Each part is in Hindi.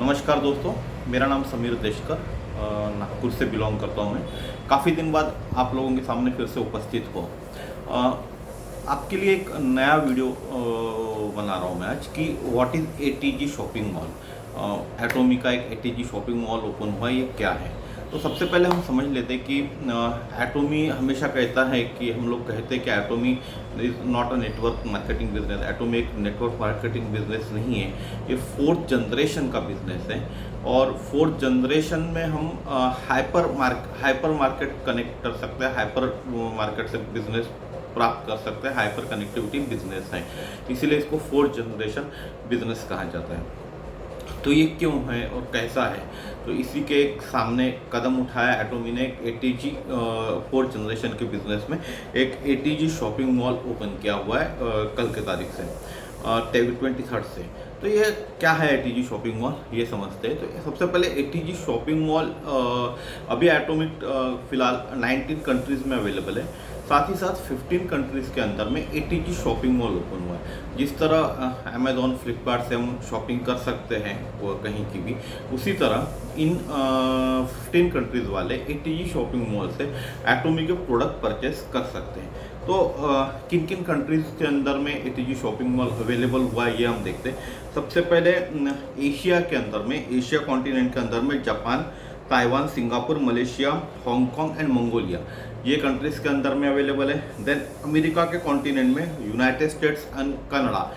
नमस्कार दोस्तों, मेरा नाम समीर देशकर, नागपुर से बिलोंग करता हूँ मैं। काफ़ी दिन बाद आप लोगों के सामने फिर से उपस्थित हो। आपके लिए एक नया वीडियो बना रहा हूँ मैं आज कि what is ATG shopping mall. Atomy का एक एटीजी शॉपिंग मॉल ओपन हुआ, ये क्या है। तो सबसे पहले हम समझ लेते हैं कि एटोमी हमेशा कहता है कि हम लोग कहते हैं कि Atomy is not a network marketing business. Atomy एक नेटवर्क मार्केटिंग बिजनेस नहीं है, ये फोर्थ जनरेशन का बिजनेस है। और फोर्थ जनरेशन में हम हाइपर मार्केट कनेक्ट कर सकते हैं, हाइपर मार्केट से बिजनेस प्राप्त कर सकते हैं, हाइपर कनेक्टिविटी बिजनेस है, इसीलिए इसको फोर्थ जनरेशन बिजनेस कहा जाता है। तो ये क्यों है और कैसा है, तो इसी के एक सामने कदम उठाया एटोमी ने। एक एटीजी फोर्थ जनरेशन के बिजनेस में एक एटीजी शॉपिंग मॉल ओपन किया हुआ है कल के तारीख से, 23 से। तो ये क्या है एटीजी शॉपिंग मॉल, ये समझते हैं। तो सबसे पहले एटीजी शॉपिंग मॉल अभी एटोमी फिलहाल 19 कंट्रीज़ में अवेलेबल है। साथ ही साथ 15 कंट्रीज़ के अंदर में एटीजी शॉपिंग मॉल ओपन हुआ है। जिस तरह अमेज़ॉन फ्लिपकार्ट से हम शॉपिंग कर सकते हैं वो कहीं की भी, उसी तरह इन 15 कंट्रीज़ वाले एटीजी शॉपिंग मॉल से एटोमी के प्रोडक्ट परचेस कर सकते हैं। तो किन किन कंट्रीज़ के अंदर में एटीजी शॉपिंग मॉल अवेलेबल हुआ है ये हम देखते हैं। सबसे पहले एशिया के अंदर में, एशिया कॉन्टिनेंट के अंदर में Japan, Taiwan, Singapore, Malaysia, Hong Kong and Mongolia, ये कंट्रीज़ के अंदर में अवेलेबल है। देन अमेरिका के कॉन्टिनेंट में यूनाइटेड स्टेट्स एंड कनाडा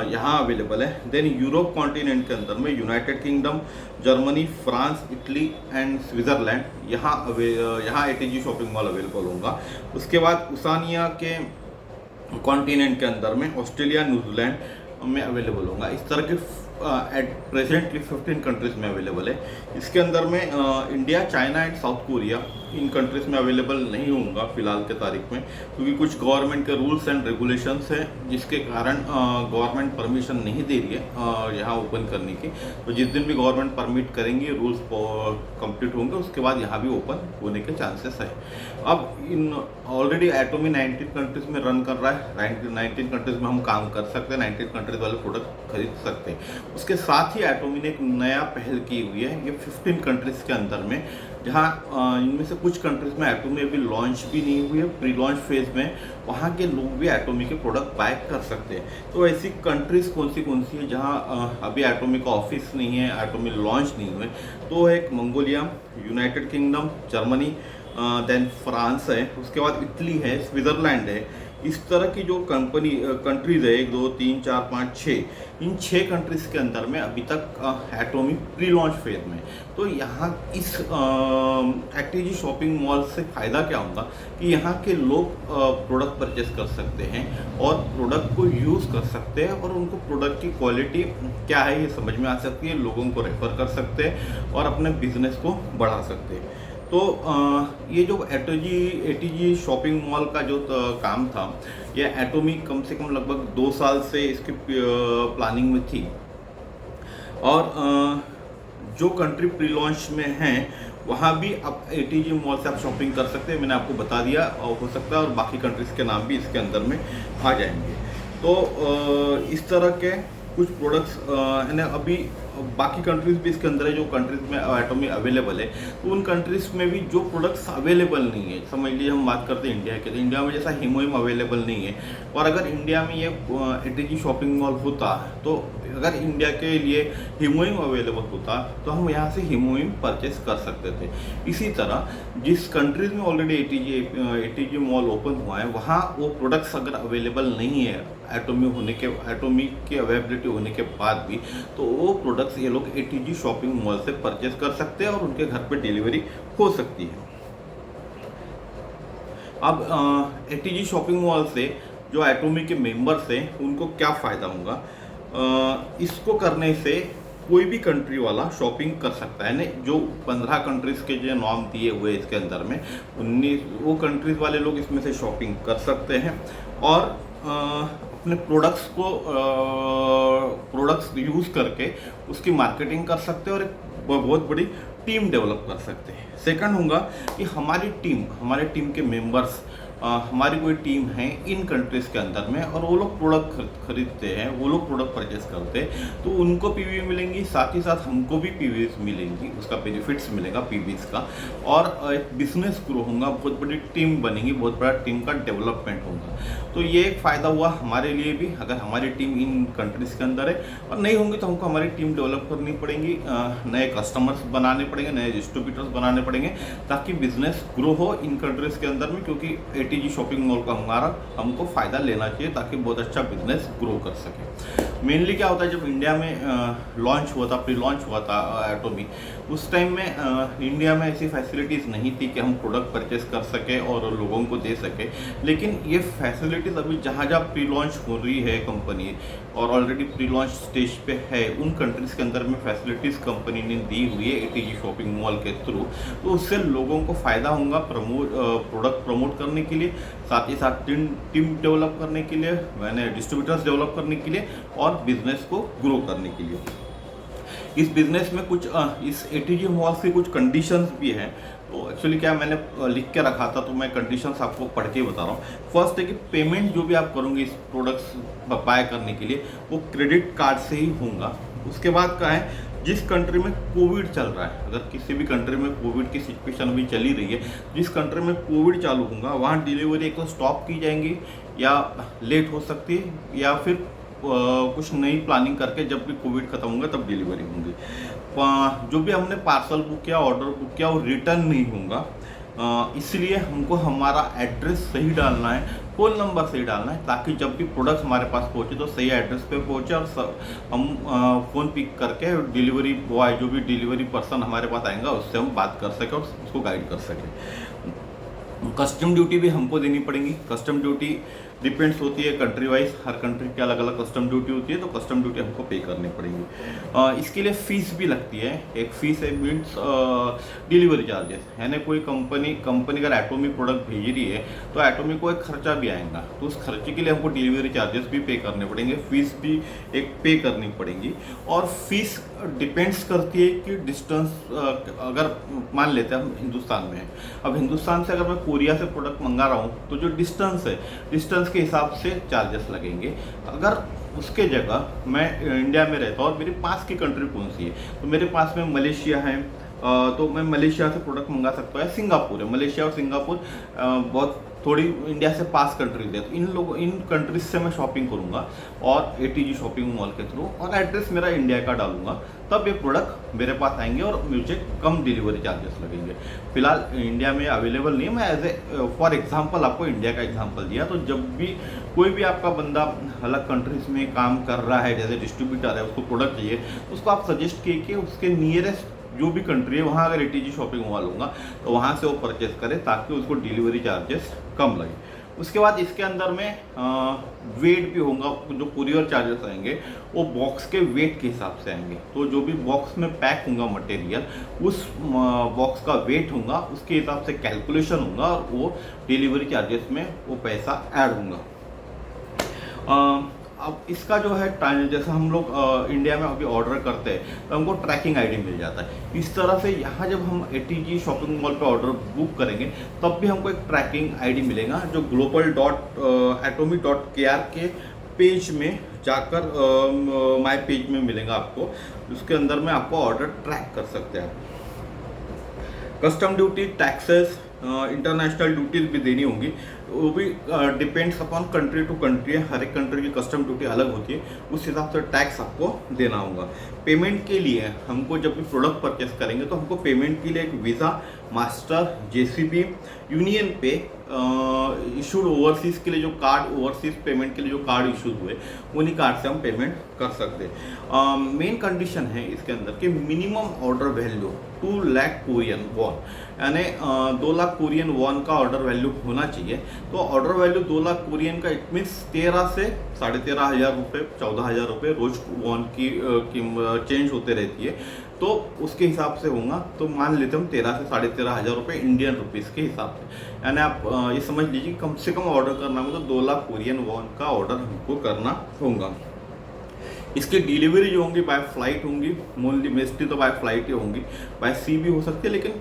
यहाँ अवेलेबल है। देन यूरोप कॉन्टिनेंट के अंदर में United Kingdom, Germany, France, Italy and Switzerland, यहाँ एटीजी शॉपिंग मॉल अवेलेबल होगा। उसके बाद उसानिया के कॉन्टिनेंट के अंदर में ऑस्ट्रेलिया, न्यूजीलैंड में अवेलेबल होगा। इस तरह के एट प्रेजेंटली 15 कंट्रीज़ में अवेलेबल है। इसके अंदर में India, China and south Korea in countries में अवेलेबल नहीं होगा फिलहाल के तारीख में, क्योंकि कुछ गवर्नमेंट के रूल्स एंड रेगुलेशंस हैं जिसके कारण गवर्नमेंट परमिशन नहीं दे रही है यहाँ ओपन करने की। तो जिस दिन भी गवर्नमेंट परमिट करेंगे, रूल्स कंप्लीट होंगे, उसके बाद यहाँ भी ओपन होने के चांसेस है। अब इन ऑलरेडी एटोमी 19 कंट्रीज़ में रन कर रहा है। 19 कंट्रीज़ में हम काम कर सकते हैं, 19 कंट्रीज़ वाले प्रोडक्ट खरीद सकते हैं। उसके साथ ही एटोमी ने एक नया पहल की हुई है, ये 15 कंट्रीज़ के अंदर में, जहाँ इनमें से कुछ कंट्रीज़ में एटोमी अभी लॉन्च भी नहीं हुई है, प्री लॉन्च फेज़ में, वहाँ के लोग भी एटोमी के प्रोडक्ट बाय कर सकते हैं। तो ऐसी कंट्रीज़ कौन सी है जहाँ अभी एटोमी का ऑफिस नहीं है, एटोमी लॉन्च नहीं हुए, तो एक Mongolia, United Kingdom, Germany, then France है, उसके बाद इटली है, स्विट्ज़रलैंड है। इस तरह की जो कंट्रीज़ है, 1 2 3 4 5 6, इन 6 कंट्रीज़ के अंदर में अभी तक एटोमी प्री लॉन्च फेज में। तो यहाँ इस एटीजी शॉपिंग मॉल से फ़ायदा क्या होगा कि यहाँ के लोग प्रोडक्ट परचेस कर सकते हैं और प्रोडक्ट को यूज़ कर सकते हैं, और उनको प्रोडक्ट की क्वालिटी क्या है ये समझ में आ सकती है, लोगों को रेफ़र कर सकते हैं और अपने बिजनेस को बढ़ा सकते हैं। तो ये जो एटीजी शॉपिंग मॉल का जो काम था, ये एटोमी कम से कम लगभग 2 साल से इसकी प्लानिंग में थी। और जो कंट्री प्री लॉन्च में हैं वहाँ भी अब एटीजी मॉल से आप शॉपिंग कर सकते हैं, मैंने आपको बता दिया, और हो सकता है और बाकी कंट्रीज़ के नाम भी इसके अंदर में आ जाएंगे। तो इस तरह के कुछ प्रोडक्ट्स है अभी बाकी कंट्रीज़ भी इसके अंदर है, जो कंट्रीज़ में एटोमी अवेलेबल है। तो उन कंट्रीज़ में भी जो प्रोडक्ट्स अवेलेबल नहीं है, समझ लीजिए हम बात करते हैं इंडिया के, तो इंडिया में जैसा हिमोइम अवेलेबल नहीं है, और अगर इंडिया में ये एटीजी शॉपिंग मॉल होता, तो अगर इंडिया के लिए हिमोइम अवेलेबल होता तो हम यहाँ से हिमोइम परचेस कर सकते थे। इसी तरह जिस कंट्रीज़ में ऑलरेडी एटीजी मॉल ओपन हुआ है, वहाँ वो प्रोडक्ट्स अगर अवेलेबल नहीं है एटोमी की अवेलेबिलिटी होने के बाद भी, तो वो प्रोडक्ट्स ये लोग एटीजी शॉपिंग मॉल से परचेस कर सकते हैं और उनके घर पे डिलीवरी हो सकती है। अब एटीजी शॉपिंग मॉल से जो एटोमी के मेंबर्स हैं उनको क्या फ़ायदा होगा, इसको करने से कोई भी कंट्री वाला शॉपिंग कर सकता है। नहीं, जो 15 कंट्रीज़ के जो नॉर्म दिए हुए इसके अंदर में, 19 वो कंट्रीज़ वाले लोग इसमें से शॉपिंग कर सकते हैं और अपने प्रोडक्ट्स यूज़ करके उसकी मार्केटिंग कर सकते हैं और एक बहुत बड़ी टीम डेवलप कर सकते हैं। सेकंड होगा कि हमारी टीम के मेंबर्स हमारी कोई टीम है इन कंट्रीज़ के अंदर में और वो लोग प्रोडक्ट खरीदते हैं, वो लोग प्रोडक्ट परचेस करते हैं, तो उनको पीवी मिलेंगी, साथ ही साथ हमको भी पीवी मिलेंगी, उसका बेनिफिट्स मिलेगा पीवीज का, और एक बिजनेस ग्रो होगा, बहुत बड़ी टीम बनेगी, बहुत बड़ा टीम का डेवलपमेंट होगा। तो ये एक फ़ायदा हुआ हमारे लिए भी, अगर हमारी टीम इन कंट्रीज़ के अंदर है, और नहीं होंगी तो हमको हमारी टीम डेवलप करनी पड़ेगी, नए कस्टमर्स बनाने पड़ेंगे, नए डिस्ट्रीब्यूटर्स बनाने पड़ेंगे, ताकि बिजनेस ग्रो हो इन कंट्रीज़ के अंदर में, क्योंकि एटीजी शॉपिंग मॉल का हमको फ़ायदा लेना चाहिए ताकि बहुत अच्छा बिजनेस ग्रो कर सके। मेनली क्या होता है, जब इंडिया में लॉन्च हुआ था, प्री लॉन्च हुआ था एटोमी, उस टाइम में इंडिया में ऐसी फैसिलिटीज़ नहीं थी कि हम प्रोडक्ट परचेस कर सके और लोगों को दे सके। लेकिन ये फैसिलिटीज़ अभी जहाँ जहाँ प्री लॉन्च हो रही है कंपनी और ऑलरेडी प्री लॉन्च स्टेज पे है, उन कंट्रीज़ के अंदर में फैसिलिटीज़ कंपनी ने दी हुई है एटीजी शॉपिंग मॉल के थ्रू, तो उससे लोगों को फ़ायदा होगा प्रोडक्ट प्रमोट करने के लिए, साथ ही साथ टीम डेवलप करने के लिए, मैंने डिस्ट्रीब्यूटर्स डेवलप करने के लिए और बिजनेस को ग्रो करने के लिए। इस बिजनेस में कुछ इस एटीजी मॉल की कुछ कंडीशंस भी हैं। तो एक्चुअली क्या मैंने लिख के रखा था, तो मैं कंडीशंस आपको पढ़ के बता रहा हूँ। फर्स्ट है कि पेमेंट जो भी आप करोगे इस प्रोडक्ट्स बाय करने के लिए, वो क्रेडिट कार्ड से ही होगा। उसके बाद क्या है, जिस कंट्री में कोविड चल रहा है, अगर किसी भी कंट्री में कोविड की सिचुएशन अभी चली रही है, जिस कंट्री में कोविड चालू होगा वहाँ डिलीवरी एक तो स्टॉप की जाएंगी या लेट हो सकती है, या फिर कुछ नई प्लानिंग करके जब भी कोविड खत्म होगा तब डिलीवरी होंगी। जो भी हमने पार्सल बुक किया, ऑर्डर बुक किया, वो रिटर्न नहीं होगा, इसलिए हमको हमारा एड्रेस सही डालना है, फ़ोन नंबर सही डालना है, ताकि जब भी प्रोडक्ट हमारे पास पहुंचे तो सही एड्रेस पे पहुंचे और हम फ़ोन पिक करके डिलीवरी बॉय, जो भी डिलीवरी पर्सन हमारे पास आएगा, उससे हम बात कर सकें और उसको गाइड कर सकें। कस्टम ड्यूटी भी हमको देनी पड़ेगी। कस्टम ड्यूटी डिपेंड्स होती है कंट्री वाइज, हर कंट्री की अलग अलग कस्टम ड्यूटी होती है, तो कस्टम ड्यूटी हमको पे करनी पड़ेगी। इसके लिए फ़ीस भी लगती है। एक फ़ीस है मीन्स डिलीवरी चार्जेस, यानी कोई कंपनी अगर एटोमी प्रोडक्ट भेज रही है तो एटोमी को एक खर्चा भी आएगा, तो उस खर्चे के लिए हमको डिलीवरी चार्जेस भी पे करने पड़ेंगे, फ़ीस भी एक पे करनी पड़ेगी। और फीस डिपेंड्स करती है कि डिस्टेंस, अगर मान लेते हैं हम हिंदुस्तान में हैं, अब हिंदुस्तान से अगर मैं कोरिया से प्रोडक्ट मंगा रहा हूँ तो जो डिस्टेंस है, डिस्टेंस के हिसाब से चार्जेस लगेंगे। अगर उसके जगह मैं इंडिया में रहता हूँ और मेरे पास की कंट्री कौन सी है, तो मेरे पास में मलेशिया है, तो मैं मलेशिया से प्रोडक्ट मंगा सकता हूँ, या सिंगापुर है। मलेशिया और सिंगापुर बहुत थोड़ी इंडिया से पास कंट्रीज है, तो इन कंट्रीज से मैं शॉपिंग करूँगा और एटीजी शॉपिंग मॉल के थ्रू, और एड्रेस मेरा इंडिया का डालूंगा, तब ये प्रोडक्ट मेरे पास आएंगे और मुझे कम डिलीवरी चार्जेस लगेंगे। फिलहाल इंडिया में अवेलेबल नहीं है, मैं एज ए फॉर एग्जांपल आपको इंडिया का एग्जांपल दिया। तो जब भी कोई भी आपका बंदा अलग कंट्रीज में काम कर रहा है, जैसे डिस्ट्रीब्यूटर है, उसको प्रोडक्ट चाहिए, तो उसको आप सजेस्ट किए कि उसके नियरेस्ट जो भी कंट्री है वहाँ अगर एटीजी शॉपिंग मॉल होगा तो वहाँ से वो परचेस करे, ताकि उसको डिलीवरी चार्जेस कम लगे। उसके बाद इसके अंदर में वेट भी होगा, जो कुरियर चार्जेस आएंगे वो बॉक्स के वेट के हिसाब से आएंगे। तो जो भी बॉक्स में पैक होगा मटेरियल, उस बॉक्स का वेट होगा, उसके हिसाब से कैलकुलेशन होगा और वो डिलीवरी चार्जेस में वो पैसा ऐड होगा। अब इसका जो है जैसे हम लोग इंडिया में अभी ऑर्डर करते हैं तो हमको ट्रैकिंग आईडी मिल जाता है। इस तरह से यहाँ जब हम एटीजी शॉपिंग मॉल पे ऑर्डर बुक करेंगे तब भी हमको एक ट्रैकिंग आईडी मिलेगा, जो global.atomy.kr के पेज में जाकर माय पेज में मिलेगा आपको। उसके अंदर में आपको ऑर्डर ट्रैक कर सकते हैं। Custom duty, taxes, international duties भी देनी होंगी, वो भी depends upon country to country है। हर एक कंट्री की कस्टम ड्यूटी अलग होती है, उस हिसाब से टैक्स आपको देना होगा। पेमेंट के लिए हमको जब भी प्रोडक्ट परचेस करेंगे तो हमको पेमेंट के लिए एक वीज़ा, मास्टर, जेसीबी, यूनियन पे इशूड ओवरसीज़ के लिए जो कार्ड, ओवरसीज़ पेमेंट के लिए जो कार्ड इशूड हुए, उन्हीं कार्ड से हम पेमेंट कर सकते हैं। मेन कंडीशन है इसके अंदर कि minimum order value 2 lakh Korean von, यानी 2 लाख कोरियन वॉन का ऑर्डर वैल्यू होना चाहिए। तो ऑर्डर वैल्यू 2 लाख कोरियन का, इट मीन्स 13 से 13,500 रुपये, 14,000 रुपये रोज वॉन की चेंज होते रहती है, तो उसके हिसाब से होगा। तो मान लेते हम 13 से 13,500 रुपये इंडियन रुपीज़ के हिसाब से, यानी आप ये समझ लीजिए कम से कम ऑर्डर करना होगा तो 2 लाख कोरियन वॉन का ऑर्डर हमको करना होगा। इसकी डिलीवरी जो होंगी बाय फ्लाइट होंगी, मोस्टली तो बाय फ्लाइट ही होंगी, बाय सी भी हो सकती है, लेकिन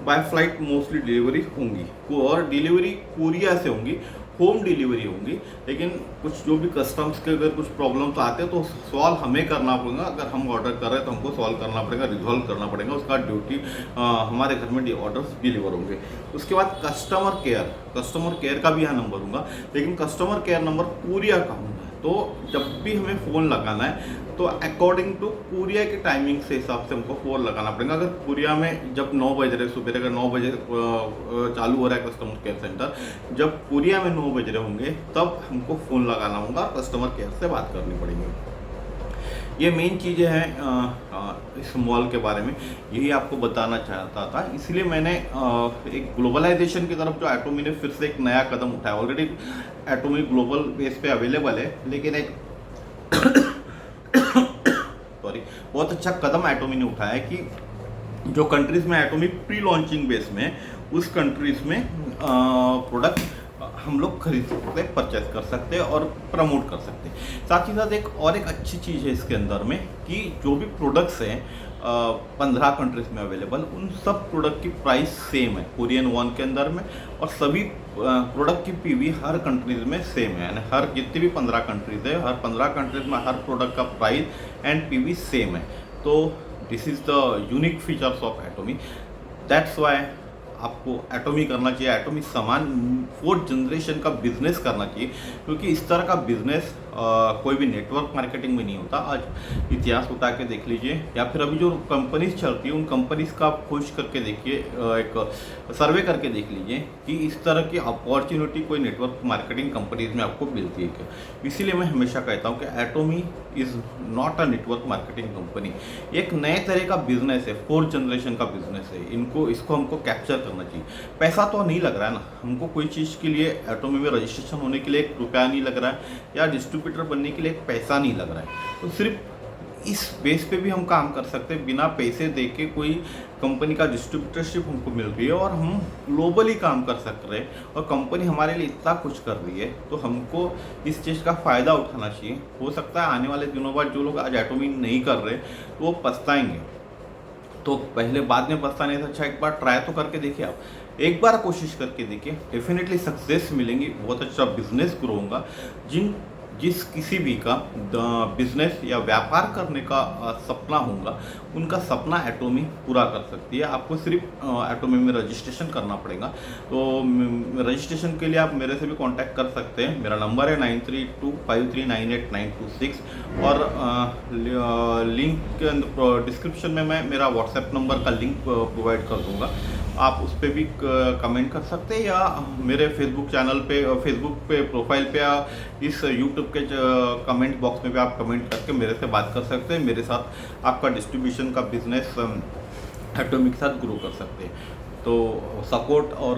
बाय फ्लाइट मोस्टली डिलीवरी होंगी और डिलीवरी कोरिया से होंगी, होम डिलीवरी होंगी। लेकिन कुछ जो भी कस्टम्स के अगर कुछ प्रॉब्लम्स आते हैं तो सॉल्व हमें करना पड़ेगा। अगर हम ऑर्डर कर रहे हैं तो हमको सॉल्व करना पड़ेगा, रिजॉल्व करना पड़ेगा, उसका ड्यूटी हमारे घर में ऑर्डर्स डिलीवर होंगे। उसके बाद कस्टमर केयर का भी यहाँ नंबर होगा, लेकिन कस्टमर केयर नंबर कोरिया का होगा। तो जब भी हमें फ़ोन लगाना है तो अकॉर्डिंग टू कोरिया के टाइमिंग से हिसाब से हमको फ़ोन लगाना पड़ेगा। अगर कोरिया में जब 9 बज रहे, सुबह अगर 9 बजे चालू हो रहा है कस्टमर केयर सेंटर, जब कोरिया में 9 बज रहे होंगे तब हमको फ़ोन लगाना होगा, कस्टमर केयर से बात करनी पड़ेगी। ये मेन चीज़ें हैं इस मॉल के बारे में, यही आपको बताना चाहता था। इसलिए मैंने एक ग्लोबलाइजेशन की तरफ जो एटोमी ने फिर से एक नया कदम उठाया। ऑलरेडी एटोमी ग्लोबल बेस पे अवेलेबल है, लेकिन एक सॉरी बहुत अच्छा कदम एटोमी ने उठाया है कि जो कंट्रीज़ में एटोमी प्री लॉन्चिंग बेस में, उस कंट्रीज़ में प्रोडक्ट हम लोग खरीद सकते हैं, परचेस कर सकते हैं और प्रमोट कर सकते हैं। साथ ही साथ एक अच्छी चीज़ है इसके अंदर में कि जो भी प्रोडक्ट्स हैं 15 कंट्रीज़ में अवेलेबल, उन सब प्रोडक्ट की प्राइस सेम है कोरियन वॉन के अंदर में, और सभी प्रोडक्ट की पीवी हर कंट्रीज़ में सेम है। यानी हर जितनी भी 15 कंट्रीज़ है, हर 15 कंट्रीज़ में हर प्रोडक्ट का प्राइस एंड पीवी सेम है। तो this is the unique features of Atomy. That's why आपको एटोमी करना चाहिए। एटोमी सामान 4th जनरेशन का बिजनेस करना चाहिए, क्योंकि इस तरह का बिजनेस कोई भी नेटवर्क मार्केटिंग में नहीं होता। आज इतिहास उठा के देख लीजिए, या फिर अभी जो कंपनीज चलती है उन कंपनीज का आप खोज करके देखिए, एक सर्वे करके देख लीजिए कि इस तरह की अपॉर्चुनिटी कोई नेटवर्क मार्केटिंग कंपनीज में आपको मिलती है क्या। इसीलिए मैं हमेशा कहता हूँ कि Atomy is not a network marketing company, एक नए तरह का बिजनेस है, 4th जनरेशन का बिजनेस है। इसको हमको कैप्चर करना चाहिए। पैसा तो नहीं लग रहा है ना हमको, कोई चीज़ के लिए एटोमी में रजिस्ट्रेशन होने के लिए 1 रुपया नहीं लग रहा है, या डिस्ट्रीब्यूटर बनने के लिए एक पैसा नहीं लग रहा है। तो सिर्फ इस बेस पे भी हम काम कर सकते हैं, बिना पैसे दे के कोई कंपनी का डिस्ट्रीब्यूटरशिप हमको मिल रही है और हम ग्लोबली काम कर सकते हैं, और कंपनी हमारे लिए इतना कुछ कर रही है, तो हमको इस चीज़ का फ़ायदा उठाना चाहिए। हो सकता है आने वाले दिनों बाद जो लोग आज एटोमी नहीं कर रहे तो वो पछताएंगे, तो पहले बाद में पछताने से अच्छा एक बार ट्राई तो करके देखिए। आप एक बार कोशिश करके देखिए, डेफिनेटली सक्सेस मिलेंगी, बहुत अच्छा बिजनेस ग्रो होगा। जिस किसी भी का बिजनेस या व्यापार करने का सपना होगा, उनका सपना एटोमी पूरा कर सकती है। आपको सिर्फ एटोमी में रजिस्ट्रेशन करना पड़ेगा। तो रजिस्ट्रेशन के लिए आप मेरे से भी कांटेक्ट कर सकते हैं। मेरा नंबर है 9325398926, और लिंक के अंदर डिस्क्रिप्शन में मैं मेरा व्हाट्सएप नंबर का लिंक प्रोवाइड कर दूंगा। आप उस पर भी कमेंट कर सकते हैं, या मेरे फेसबुक चैनल पे, फेसबुक पे प्रोफाइल पे, या इस यूट्यूब के कमेंट बॉक्स में भी आप कमेंट करके मेरे से बात कर सकते हैं। मेरे साथ आपका डिस्ट्रीब्यूशन का बिजनेस एटोमी के साथ ग्रो कर सकते हैं। तो सपोर्ट और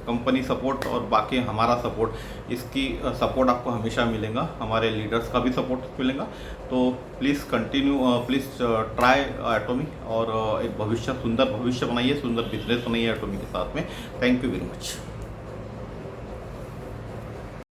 कंपनी सपोर्ट और बाकी हमारा सपोर्ट, इसकी सपोर्ट आपको हमेशा मिलेगा, हमारे लीडर्स का भी सपोर्ट मिलेगा। तो please continue, please try Atomy, और एक सुंदर भविष्य बनाइए, सुंदर बिजनेस बनाइए एटोमी के साथ में। Thank you very much.